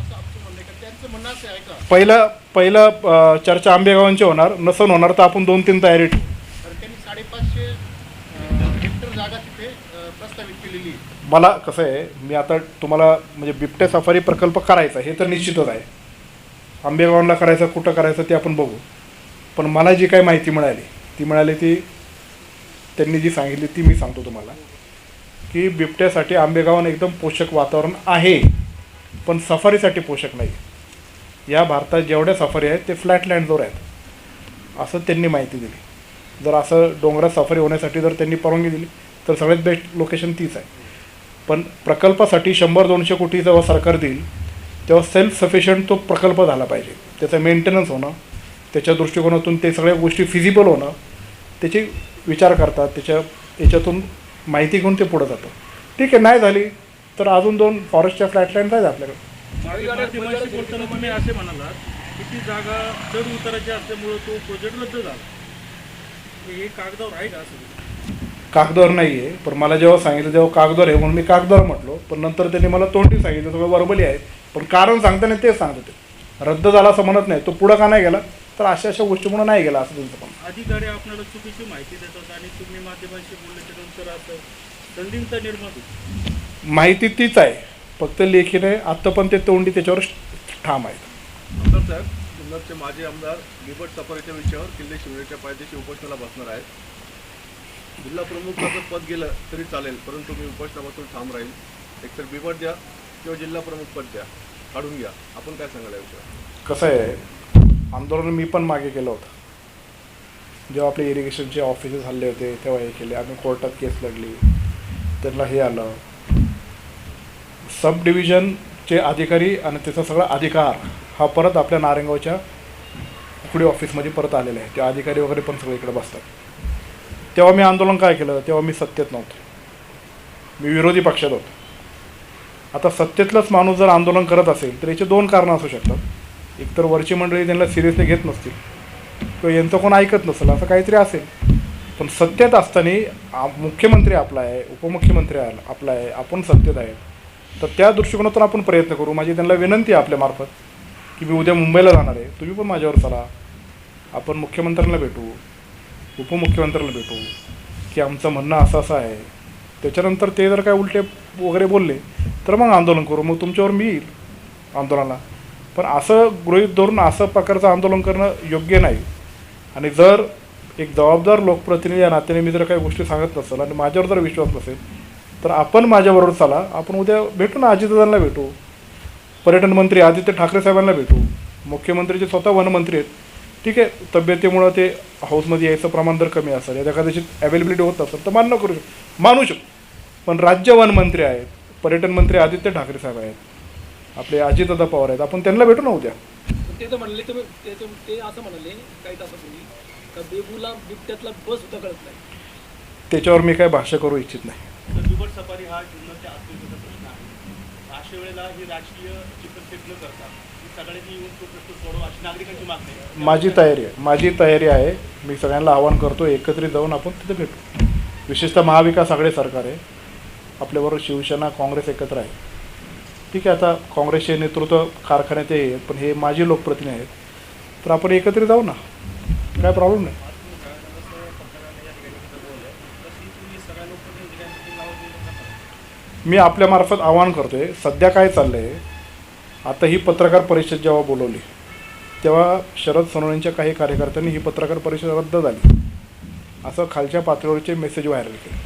असं आमचं म्हणणं आहे का? त्यांचं म्हणणं असं आहे का? पहिलं चर्चा आंबेगावांची होणार नसन होणार तर आपण 2-3 तयारी ठेवू. तर त्यांनी 550 हेक्टर जागा तिथे प्रस्तावित केलेली आहे. मला कसं आहे, मी आता तुम्हाला म्हणजे बिबट्या सफारी प्रकल्प करायचा हे तर निश्चितच आहे. आंबेगावांना करायचं कुठं करायचं ते आपण बघू. पण मला जी काही माहिती मिळाली ती त्यांनी जी सांगितली ती मी सांगतो तुम्हाला की बिबट्यासाठी आंबेगावान एकदम पोषक वातावरण आहे, पण सफारीसाठी पोषक नाही. या भारतात जेवढ्या सफारी आहेत ते फ्लॅट लँडवर आहेत असं त्यांनी माहिती दिली. जर असं डोंगरात सफारी होण्यासाठी जर त्यांनी परवानगी दिली तर सगळ्यात बेस्ट लोकेशन तीच आहे. पण प्रकल्पासाठी 100-200 कोटी जेव्हा सरकार देईल तेव्हा सेल्फ सफिशियंट तो प्रकल्प झाला पाहिजे. त्याचं मेंटेनन्स होणं, त्याच्या दृष्टिकोनातून ते सगळ्या गोष्टी फिजिबल होणं, त्याची विचार करतात, याच्यातून माहिती घेऊन ते पुढं जातं. ठीक आहे, नाही झाली तर अजून 2 फॉरेस्टच्या फ्लॅटलँड आहेत आपल्याकडे. माध्यमांशी बोलताना तुम्ही असे म्हणालात की ती जागा चढ उताराची असल्यामुळं तो प्रोजेक्ट रद्द झाला. हे कागदावर आहे का? असं कागदावर नाही आहे, पण मला जेव्हा सांगितलं तेव्हा कागदावर आहे म्हणून मी कागदावर म्हटलो. पण नंतर त्यांनी मला तोंडी सांगितलं सगळं वर्बली आहे, पण कारण सांगताना तेच सांगत होते. रद्द झाला असं म्हणत नाही, तो पुढं का नाही गेला तर अशा म्हणून नाही गेला असं त्यांचं पण. अधिकारी आपल्याला चुकीची माहिती देतात आणि तुम्ही माध्यमांशी बोलल्याच्या नंतर असं संदिग्धता निर्माण होती. माहिती तीच आहे, फक्त लेखीने आत्ता पण ते तोंडी त्याच्यावर ठाम आहेत. आमदार साहेब, जुन्नरचे माजी आमदार बिबट सफारीच्या विषयावर किल्ले शिवनेरीच्या पायथ्याशी उपोषणाला बसणार आहेत. जिल्हा प्रमुखाचं पद गेलं तरी चालेल, परंतु मी उपोषणापासून ठाम राहील. एकतर बिबट द्या किंवा जिल्हा प्रमुख पद द्या, काढून घ्या. आपण काय सांगाल या विषयावर? कसं आहे, आंदोलन मी पण मागे केलं होतं. जेव्हा आपले इरिगेशनचे ऑफिसेस हल्ले होते तेव्हा हे केले, आम्ही कोर्टात केस लढली, त्यांना हे आलं. सब डिव्हिजनचे अधिकारी आणि त्याचा सगळा अधिकार हा परत आपल्या नारायणगावच्या पुढे ऑफिसमध्ये परत आलेला आहे. ते अधिकारी वगैरे पण सगळे इकडे बसतात. तेव्हा मी आंदोलन काय केलं, तेव्हा मी सत्तेत नव्हतो, मी विरोधी पक्षात होतो. आता सत्तेतलाच माणूस जर आंदोलन करत असेल तर याचे दोन कारणं असू शकतात. एकतर वरची मंडळी त्यांना सिरियसली घेत नसतील किंवा यांचं कोण ऐकत नसेल, असं काहीतरी असेल. पण सत्तेत असताना मुख्यमंत्री आपला आहे, उपमुख्यमंत्री आपला आहे, आपण सत्तेत आहे, तर त्या दृष्टिकोनातून आपण प्रयत्न करू. माझी त्यांना विनंती आहे आपल्यामार्फत की मी उद्या मुंबईला जाणार आहे, तुम्ही पण माझ्यावर चला, आपण मुख्यमंत्र्यांना भेटू, उपमुख्यमंत्र्यांना भेटू की आमचं म्हणणं असं असं आहे. त्याच्यानंतर ते जर काय उलटे वगैरे बोलले तर मग आंदोलन करू, मग तुमच्यावर मी येईल आंदोलनाला. पण असं गृहीत धरून असं प्रकारचं आंदोलन करणं योग्य नाही. आणि जर एक जबाबदार लोकप्रतिनिधी या नात्याने मी जर काही गोष्टी सांगत नसेल आणि माझ्यावर जर विश्वास नसेल तर आपण माझ्याबरोबर चला, आपण उद्या भेटू ना, अजितदादांना भेटू, पर्यटन मंत्री आदित्य ठाकरे साहेबांना भेटू, मुख्यमंत्रीचे स्वतः वनमंत्री आहेत. ठीक आहे, तब्येतीमुळं ते हाऊसमध्ये यायचं प्रमाण जर कमी असेल, या कदाचित अवेलेबिलिटी होत नसेल तर मानू शकतो. पण राज्य वनमंत्री आहेत, पर्यटन मंत्री आदित्य ठाकरे साहेब आहेत, आपले अजितदादा पवार आहेत, आपण त्यांना भेटू ना उद्या. ते तर म्हणले तुम्ही ते असं म्हणाले काही तासापूर्वी का बेबूला बिबट्यातला बस सुद्धा कळत नाही. त्याच्यावर मी काय भाष्य करू इच्छित नाही. तर बिबट सफारी हा जुन्नरच्या अस्तित्वाचा प्रश्न आहे. अशा वेळेला ही राजकीय चित्रफेक न करता सगळ्यांनी येऊन तो प्रश्न सोडवा अशी नागरिकांची मागणी आहे. माझी तयारी आहे. मी सगळ्यांना आवाहन करतो, एकत्रित जाऊन आपण तिथे भेटू. विशेषतः महाविकास आघाडी सरकार आहे, आपल्याबरोबर शिवसेना काँग्रेस एकत्र आहे. ठीक आहे, आता काँग्रेसचे नेतृत्व कारखान्यात आहे, पण हे माझे लोकप्रतिनिधी आहेत, तर आपण एकत्रित जाऊ ना, काय प्रॉब्लेम नाही. मी आपल्यामार्फत आवाहन करतो आहे. सध्या काय चाललं आहे, आता ही पत्रकार परिषद जेव्हा बोलवली तेव्हा शरद सोनवणेंच्या काही कार्यकर्त्यांनी ही पत्रकार परिषद रद्द झाली असं खालच्या पातळीवरचे मेसेज व्हायरल केले.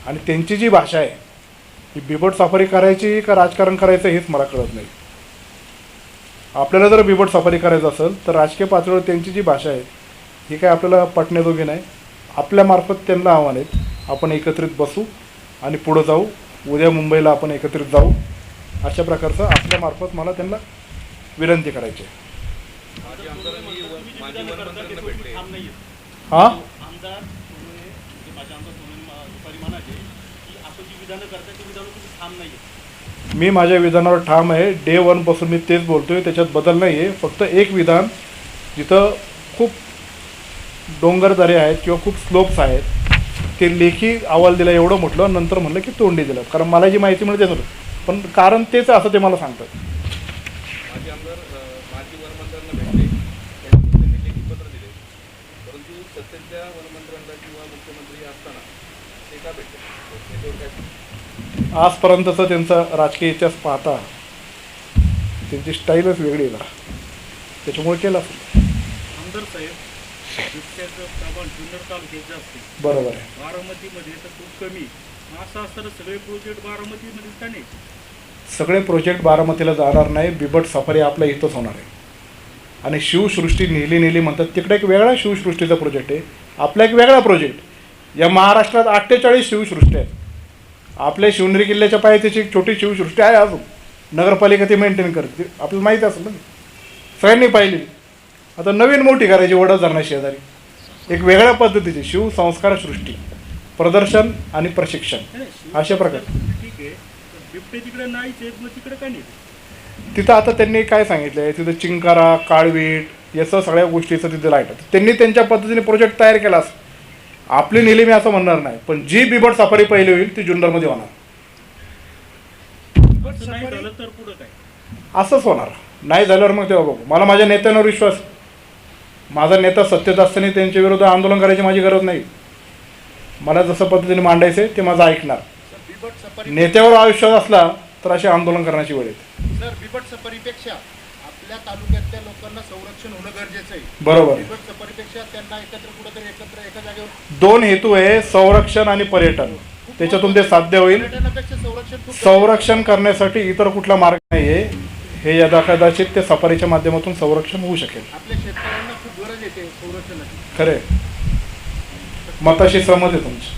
आणि त्यांची जी भाषा आहे ही बिबट सफारी करायची का राजकारण करायचं हेच मला कळत नाही. आपल्याला जर बिबट सफारी करायचं असेल तर राजकीय पातळीवर त्यांची जी भाषा आहे ही काय आपल्याला पटण्याजोगी नाही. आपल्यामार्फत त्यांना आव्हान आहेत, आपण एकत्रित बसू आणि पुढं जाऊ, उद्या मुंबईला आपण एकत्रित जाऊ, अशा प्रकारचं आपल्यामार्फत मला त्यांना विनंती करायची आहे. हां, मी माझ्या विधानावर ठाम आहे. डे 1 पासून मी तेच बोलतोय, त्याच्यात बदल नाही आहे. फक्त एक विधान जिथं खूप डोंगरदरे आहेत किंवा खूप स्लोप्स आहेत ते लेखी अहवाल दिला एवढं म्हटलं, नंतर म्हणलं की तोंडी दिलं, कारण मला जी माहिती मिळते नव्हतं, पण कारण तेच असं ते मला सांगतात. माजी आमदार माजी वनमंत्र्यांना भेटले, त्यांनी लेखी पत्र दिले, परंतु सत्तेच्या वनमंत्र्यांना किंवा मुख्यमंत्री असताना ते का भेटले, त्याच्यावर काय आजपर्यंतचा त्यांचा राजकीय इतिहास पाहता त्यांची स्टाईलच वेगळी आहे जरा, त्याच्यामुळे केलं असेल. आमदार साहेब, बिबट्याचं प्रमाण जुन्नर तालुक्यात जास्त आहे. बरोबर आहे. बारामतीमध्ये तर खूप कमी. असं असताना सगळे प्रोजेक्ट बारामतीमध्ये का नाही? सगळे प्रोजेक्ट बारामतीला जाणार नाही. बिबट सफारी आपल्या इथंच होणार आहे. आणि शिवसृष्टी नेली म्हणतात, तिकडे एक वेगळा शिवसृष्टीचा प्रोजेक्ट आहे, आपला एक वेगळा प्रोजेक्ट. या महाराष्ट्रात 48 शिवसृष्टी आहेत. आपल्या शिवनेरी किल्ल्याच्या पायथ्याची एक छोटी शिवसृष्टी आहे, अजून नगरपालिका ते मेंटेन करते, आपल्याला माहीत असेल ना, सगळ्यांनी पाहिली. आता नवीन मोठी करायची वडा धरणा शेजारी, एक वेगळ्या पद्धतीची शिवसंस्कार सृष्टी, प्रदर्शन आणि प्रशिक्षण अशा प्रकारे. ठीक आहे, बिबटे तिकडे नाहीच आहेत, मग तिकडे का नाही? तिथं आता त्यांनी काय सांगितलं आहे, तिथं चिंकारा, काळवीट याचं सगळ्या गोष्टीचं तिथे लाईट आहे. त्यांनी त्यांच्या पद्धतीने प्रोजेक्ट तयार केला असं. आपली नेली मी असं म्हणणार नाही, पण जी बिबट सफारी पहिली होईल ती जुन्नरमध्ये होणार. असं नाही झालं तर पुढं काय? असंच होणार. नाही झाल्यावर मग तेव्हा बघू. मला माझ्या नेत्यांवर विश्वास. माझा नेता सत्तेत असताना त्यांच्या विरोधात आंदोलन करायची माझी गरज नाही. मला जसं पद्धतीने मांडायचं ते माझं ऐकणार. बिबट सफारी नेत्यावर आयुष्यात असला तर असे आंदोलन करण्याची वेळ येते. सर, बिबट सफारीपेक्षा आपल्या तालुक्यातल्या लोकांना संरक्षण होणं गरजेचं आहे. बरोबर आहे. बिबट सफारीपेक्षा त्यांना कुठेतरी एकत्र एका जागेवर 2 हेतू आहे, संरक्षण आणि पर्यटन. त्याच्यातून ते साध्य होईल. पर्यटनापेक्षा संरक्षण खूप संरक्षण करण्यासाठी इतर कुठला मार्ग नाही आहे. हे यदाकदाचित त्या सफारीच्या माध्यमातून संरक्षण होऊ शकेल. आपल्या शेतकऱ्यांना खूप गरज गरज येते संरक्षणाची. खरे मताशी सहमत आहे तुमची.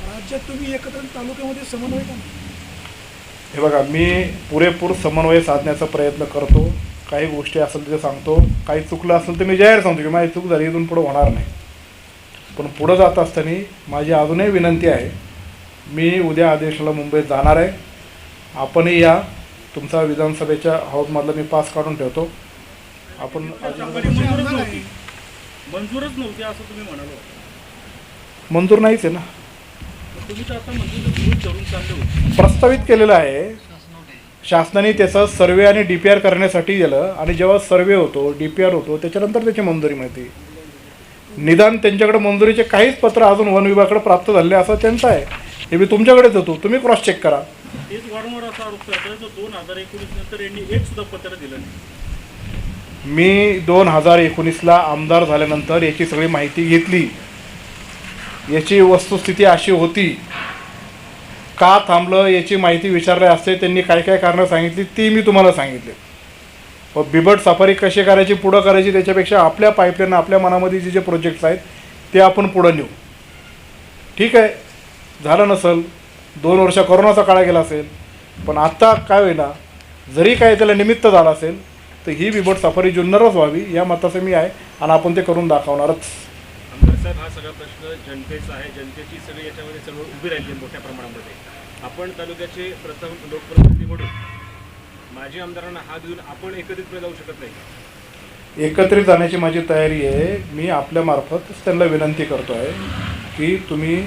राज्यात तुम्ही एकत्र तालुक्यामध्ये समन्वय का नाही? हे बघा, मी पुरेपूर समन्वय साधण्याचा प्रयत्न करतो. काही गोष्टी असेल ते सांगतो, काही चुकलं असेल तर मी जाहीर सांगतो की माझी चूक झाली, इथून पुढं होणार नाही. पण पुढं जात असताना माझी अजूनही विनंती आहे, मी उद्या अधिवेशनाला मुंबईत जाणार आहे. आपणही या. तुमचा विधानसभेच्या हाऊसमधला मी पास काढून ठेवतो. आपण मंजूरच नव्हती असं तुम्ही म्हणालो. मंजूर नाहीच आहे ना, तुम्ही तर आता मंजूर धरून चालले होते. प्रस्तावित केलेलं आहे शासनाने. त्याचा सर्वे आणि DPR करण्यासाठी गेलं आणि जेव्हा सर्वे होतो, DPR होतो, त्याच्यानंतर त्याची मंजुरी मिळते. निदान त्यांच्याकडे मंजुरीचे काहीच पत्र अजून वन विभागाकडे प्राप्त झाले असं त्यांचं आहे. हे मी तुमच्याकडेच होतो, तुम्ही क्रॉस चेक करा. तेच वारंवार असा आरोप करतात तर 2019 नंतर यांनी एक सुद्धा पत्र दिलं नाही. मी 2019ला आमदार झाल्यानंतर याची सगळी माहिती घेतली. याची वस्तुस्थिती अशी होती, का थांबलं याची माहिती विचारली असते. त्यांनी काय काय कारणं सांगितली ती मी तुम्हाला सांगितले. बिबट सफारी कशी करायची, पुढं करायची, त्याच्यापेक्षा आपल्या पाईपलाईन, आपल्या मनामध्ये जे प्रोजेक्ट्स आहेत ते आपण पुढं नेऊ. ठीक आहे, झालं नसेल, 2 वर्ष कोरोनाचा काळ गेला असेल, पण आत्ता काय होईना, जरी काय त्याला निमित्त झालं असेल तर ही बिबट सफारी जुन्नरच व्हावी या मताचं मी आहे आणि आपण ते करून दाखवणारच. आमदार साहेब, हा सगळा प्रश्न जनतेचा आहे. जनतेची सगळी याच्यामध्ये चळवळ उभी राहिली मोठ्या प्रमाणामध्ये. आपण तालुक्याचे प्रथम लोकप्रतिनिधी म्हणून माजी आमदारांना हात देऊन आपण एकत्रितपणे जाऊ शकत नाही. एकत्रित जाण्याची माझी तयारी आहे. मी आपल्यामार्फत त्यांना विनंती करतो आहे की तुम्ही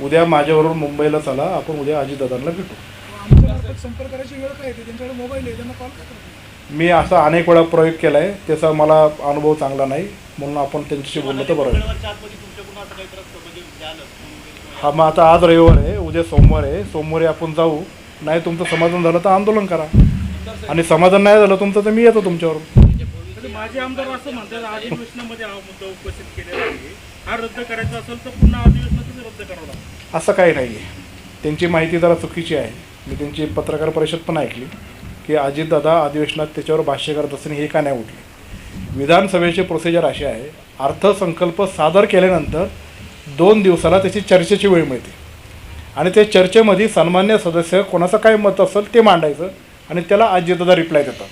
उद्या माझ्याबरोबर मुंबईला चला, आपण उद्या अजितदादांना भेटू. आमच्यामार्फत संपर्क करायची वेळ काय येते? त्यांच्याकडे मोबाईल आहे, त्यांना कॉल करतो. मी असा अनेक वेळा प्रयोग केला आहे, त्याचा मला अनुभव चांगला नाही, म्हणून आपण त्यांच्याशी बोललं तर बरं आहे. हा, मग आता आज रविवार आहे, उद्या सोमवार आहे, सोमवारी आपण जाऊ. नाही तुमचं समाधान झालं तर आंदोलन करा, आणि समाधान नाही झालं तुमचं तर मी येतो तुमच्यावर. म्हणजे माझे आमदार असं म्हणतात अधिवेशनामध्ये हा मुद्दा उपस्थित केलेला आहे, हा रद्द करायचा असेल तर पुन्हा अधिवेशनातच रद्द करावं लागतं. असं काही नाही आहे. त्यांची माहिती जरा चुकीची आहे. मी त्यांची पत्रकार परिषद पण ऐकली की अजितदादा अधिवेशनात त्याच्यावर भाष्य करत असताना हे का नाही उठले. विधानसभेची प्रोसिजर अशी आहे, अर्थसंकल्प सादर केल्यानंतर 2 दिवसाला त्याची चर्चेची वेळ मिळते आणि त्या चर्चेमध्ये सन्मान्य सदस्य कोणाचं काय मत असेल ते मांडायचं आणि त्याला अजितदादा रिप्लाय देतात.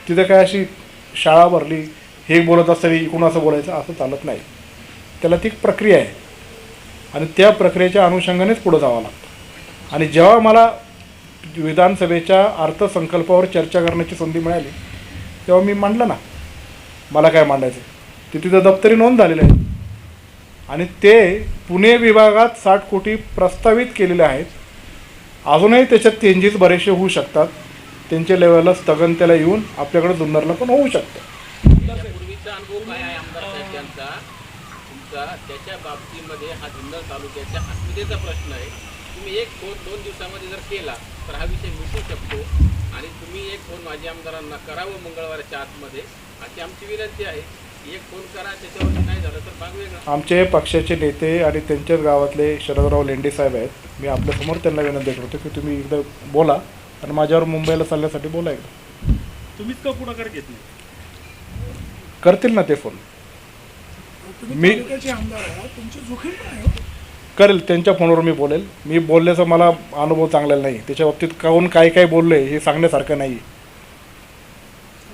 तिथे काय अशी शाळा भरली, हे बोलत असताना इकडून असं बोलायचं असं चालत नाही. त्याला ती प्रक्रिया आहे आणि त्या प्रक्रियेच्या अनुषंगानेच पुढं जावं लागतं. आणि जेव्हा मला विधानसभेच्या अर्थसंकल्पावर चर्चा करण्याची संधी मिळाली तेव्हा मी मांडलं ना मला काय मांडायचं. ते तिथं दप्तरी नोंद झालेलं आहे आणि ते पुणे विभागात 60 कोटी प्रस्तावित केलेले आहेत. अजूनही त्याच्यात चेंजेस बरेचसे होऊ शकतात. त्यांच्या लेवलला स्थगनतेला येऊन आपल्याकडे जुन्नरला पण होऊ शकतं. पूर्वीचा अनुभव काय आहे आमदार साहेब त्यांचा तुमचा त्याच्या बाबतीमध्ये हा जुन्नर तालुक्याच्या अस्मितेचा प्रश्न आहे. तुम्ही एक फोन 2 दिवसामध्ये जर केला तर हा विषय मिटू शकतो आणि तुम्ही एक फोन माझ्या आमदारांना करावं मंगळवारच्या आतमध्ये अशी आमची विनंती आहे. एक फोन करा, त्याच्यावर नाही झालं तर भाग वेगळा. आमचे पक्षाचे नेते आणि त्यांच्याच गावातले शरदराव लेंडे साहेब आहेत, मी आपल्यासमोर त्यांना विनंती करतो की तुम्ही एकदा बोला आणि माझ्यावर मुंबईला चालण्यासाठी बोला एकदा. तुम्हीच का पुढाकार घेतली? करतील ना ते फोन. तुम्ही मी- तालुक्याचे आमदार आहात, तुमची जोखीम काय आहे? करेल, त्यांच्या फोनवर मी बोलेल. मी बोलण्याचा मला अनुभव चांगला नाही. त्याच्या बाबतीत काहून काय काय बोललोय हे सांगण्यासारखं नाही.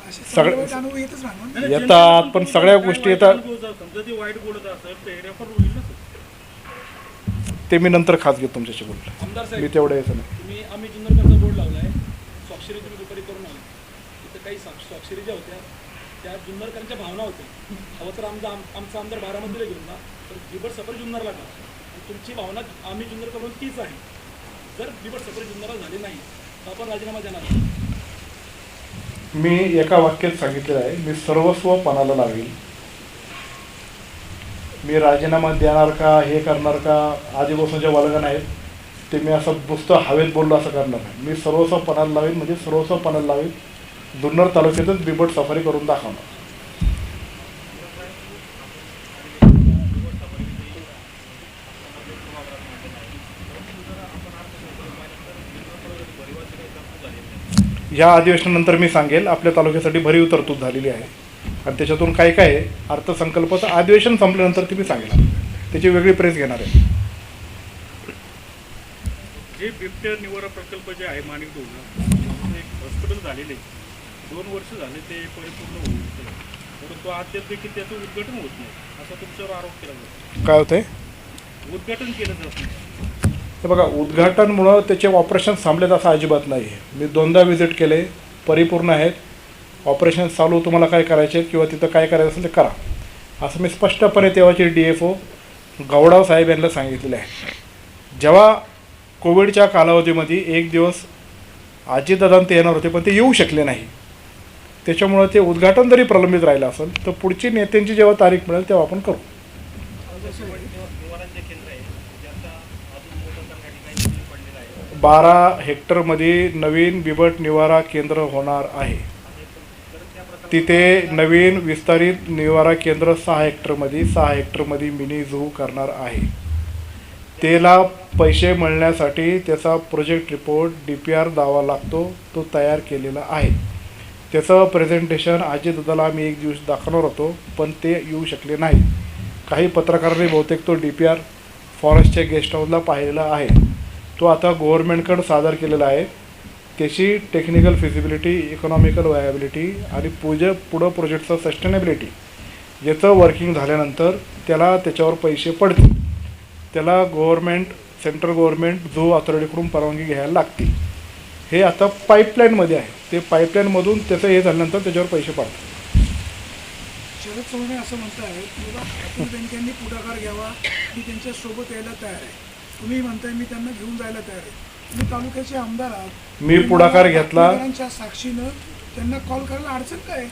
असे सगळे- सगळे अनुभव येतच राहणार. नाही, नाही, येतात, जनतेला पण काय सगळ्या वाईट गोष्टी येतात. अनुभव जर समजा ते वाईट बोलत असेल तर रेफर होईल ना सर. ते मी नंतर खास घेतो तुमच्याशी बोलतो. आमदार मी साहेब, तेवढं यायचं नाही. तुम्ही आम्ही जुन्नरकरचा बोर्ड लावलाय, स्वाक्षरी तुम्ही दुपारी करून आले. तिथं काही स्वाक्षरी ज्या होत्या त्या जुन्नरकरांच्या भावना होत्या. हवं तर आमचा आमदार बारामतीला घेऊन जा, तर बिबट सफर जुन्नरला का. आणि तुमची भावना आम्ही जुन्नरकडून तीच आहे. जर बिबट सफर जुन्नरला झाली नाही तर आपण राजीनामा देणार. मी एका वाक्यात सांगितलेलं आहे, मी सर्वस्व पणाला लावेल. मी राजीनामा देणार का, हे करणार का, आधीपासून जे वल्गन आहेत ते मी असं नुसतं हवेत बोललो असं करणार नाही. मी सर्वस्व पणाला लावेल, म्हणजे सर्वस्व पणाला लावेल. जुन्नर तालुक्यातच बिबट सफारी करून दाखवणार. या अधिवेशनानंतर मी सांगेल, आपल्या तालुक्यासाठी भरीव तरतूद झालेली आहे. आणि त्याच्यातून काय काय आहे अर्थसंकल्पाचं अधिवेशन संपल्यानंतर ती मी सांगेन, त्याची वेगळी प्रेस घेणार आहे. जे बिबट्या निवारा प्रकल्प जे आहे माणिक धोरण एक हॉस्पिटल झालेले 2 वर्ष झाले ते परिपूर्ण होऊन गेले. परंतु अद्याप देखील त्याचं उद्घाटन होत नाही असा तुमच्यावर आरोप केला जातो. काय होतंय उद्घाटन केलं जात नाही. हे बघा, उद्घाटनमुळं त्याचे ऑपरेशन थांबलेत असं अजिबात नाही आहे. मी 2दा व्हिजिट केले, परिपूर्ण आहेत. ऑपरेशन चालू, तुम्हाला काय करायचे आहेत किंवा तिथं काय करायचं असेल ते करा, असं मी स्पष्टपणे तेव्हाचे DFO गौडाव साहेब यांना सांगितलेलं आहे. जेव्हा कोविडच्या कालावधीमध्ये एक दिवस अजितदादा ते येणार होते, पण ते येऊ शकले नाही. त्याच्यामुळं ते उद्घाटन जरी प्रलंबित राहिलं असेल तर पुढची नेत्यांची जेव्हा तारीख मिळेल तेव्हा आपण करू. 12 हेक्टरमध्ये नवीन बिबट निवारा केंद्र होणार आहे. तिथे नवीन विस्तारित निवारा केंद्र 6 हेक्टरमध्ये मिनी झू करणार आहे. त्याला पैसे मिळण्यासाठी त्याचा प्रोजेक्ट रिपोर्ट DPR द्यावा लागतो, तो तयार केलेला आहे. त्याचं प्रेझेंटेशन अजितदादाला आम्ही एक दिवस दाखवणार होतो, पण ते येऊ शकले नाही. काही पत्रकारांनी बहुतेक तो DPR फॉरेस्टच्या गेस्ट हाऊसला पाहिलेला आहे. तो आता गव्हर्नमेंटकडे सादर केलेला आहे. त्याची टेक्निकल फिजिबिलिटी, इकॉनॉमिकल व्हायबिलिटी आणि पुढं प्रोजेक्टचं सस्टेनेबिलिटी याचं वर्किंग झाल्यानंतर त्याला त्याच्यावर पैसे पडतील. त्याला सेंट्रल गव्हर्नमेंट झू अथॉरिटीकडून परवानगी घ्यायला लागते. हे आता पाईपलाईनमध्ये आहे. ते पाईपलाईनमधून त्याचं हे झाल्यानंतर त्याच्यावर पैसे पडतात. शरद चव्हाण असं म्हणत आहेत की बाबा अतुल बेनकेंनी पुढाकार घ्यावा, मी त्यांच्यासोबत यायला तयार आहे. तुम्ही म्हणताय मी त्यांना घेऊन जायला तयार आहे. तुम्ही तालुक्याचे आमदार आहात, मी पुढाकार घेतला. आमदारांच्या साक्षीनं त्यांना कॉल करायला अडचण काय?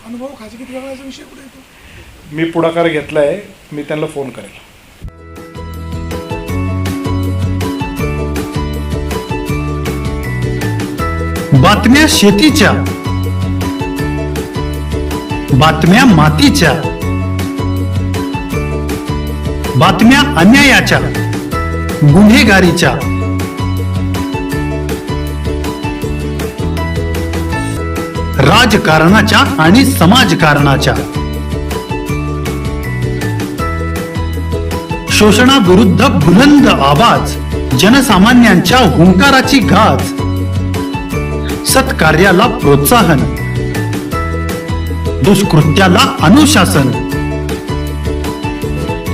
अनुभव खाजगीत व्यवहाराचा विषय कुठे येतो? मी पुढाकार घेतला आहे, मी त्यांना फोन करेल. बातम्या शेतीच्या, बातम्या मातीच्या, बातम्या अन्यायाच्या, गुन्हेगारीच्या, राजकारणाच्या आणि समाजकारणाच्या, शोषणाविरुद्ध बुलंद आवाज, जनसामान्यांच्या हुंकाराची गाज, सत्कार्याला प्रोत्साहन, दुष्कृत्याला अनुशासन,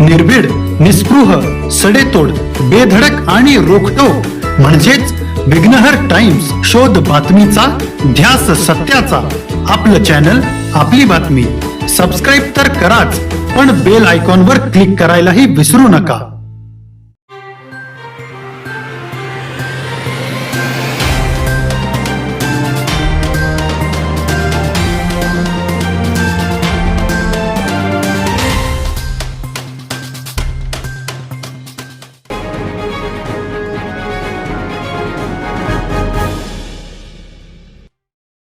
निर्भीड, निस्पृह, सडेतोड, बेधडक आणि रोखटोक म्हणजेच विघ्नहर टाइम्स. शोध बातमीचा, ध्यास सत्याचा. आपलं चॅनल, आपली बातमी. सबस्क्राईब तर कराच, पण बेल आयकॉनवर क्लिक करायलाही विसरू नका.